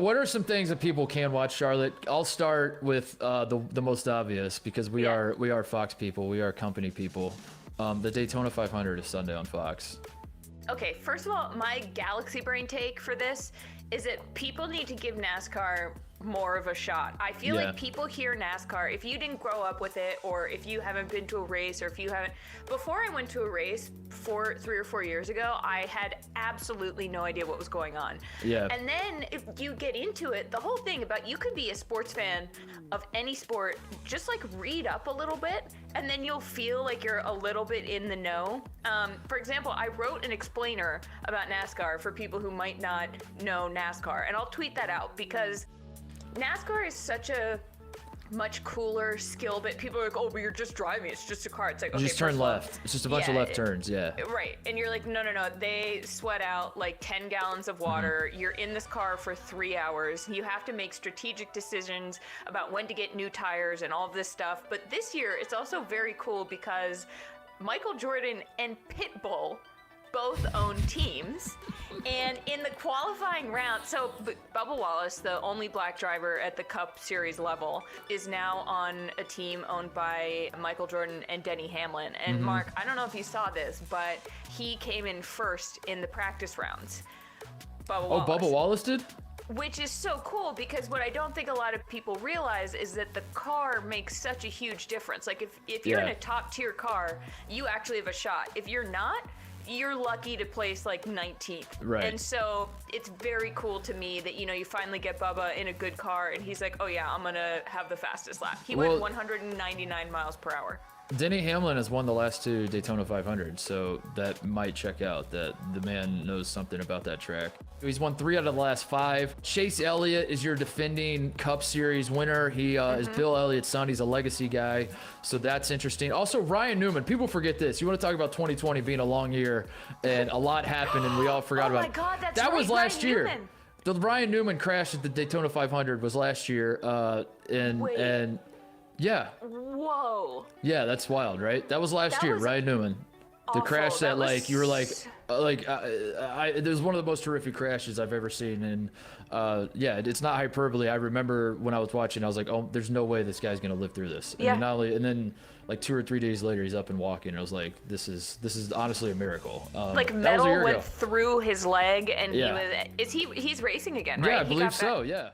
what are some things that people can watch, Charlotte? I'll start with the most obvious because we are Fox people. We are company people. The Daytona 500 is Sunday on Fox. Okay, first of all, my galaxy brain take for this is that people need to give NASCAR more of a shot. I feel like people hear NASCAR, if you didn't grow up with it, or if you haven't been to a race, or if you haven't, before I went to a race 3 or 4 years ago, I had absolutely no idea what was going on. Yeah. And then if you get into it, the whole thing about, you could be a sports fan of any sport, just like read up a little bit, and then you'll feel like you're a little bit in the know. For example, I wrote an explainer about NASCAR for people who might not know NASCAR, and I'll tweet that out because NASCAR is such a much cooler skill, but people are like, oh, but you're just driving, it's just a car. It's like, okay, just turn left. It's just a bunch of left turns, Right, and you're like, no, they sweat out like 10 gallons of water. You're in this car for 3 hours. You have to make strategic decisions about when to get new tires and all of this stuff. But this year, it's also very cool because Michael Jordan and Pitbull both own teams, and in the qualifying round, so Bubba Wallace, the only black driver at the Cup Series level, is now on a team owned by Michael Jordan and Denny Hamlin. And Mark, I don't know if you saw this, but he came in first in the practice rounds. Bubba Wallace did? Which is so cool because what I don't think a lot of people realize is that the car makes such a huge difference. Like if you're in a top tier car, you actually have a shot. If you're not, you're lucky to place like 19th. Right. And so it's very cool to me that, you finally get Bubba in a good car and he's like, oh yeah, I'm gonna have the fastest lap. He went 199 miles per hour. Denny Hamlin has won the last 2 Daytona 500, so that might check out that the man knows something about that track. He's won 3 out of the last 5. Chase Elliott is your defending Cup Series winner. He is Bill Elliott's son. He's a legacy guy, so that's interesting. Also, Ryan Newman. People forget this. You want to talk about 2020 being a long year, and a lot happened, and we all forgot about it. Oh my God, that's that right, was last Ryan year. Newman. The Ryan Newman crash at the Daytona 500 was last year, and yeah. Whoa. Yeah, that's wild, right? That was last year, Ryan Newman. The crash that like you were like it was one of the most horrific crashes I've ever seen, and yeah, it's not hyperbole. I remember when I was watching, I was like, oh, there's no way this guy's gonna live through this. Yeah. And then like 2 or 3 days later, he's up and walking. And I was like, this is honestly a miracle. Like metal went through his leg, and he's racing again, right? Yeah, I believe so. Yeah.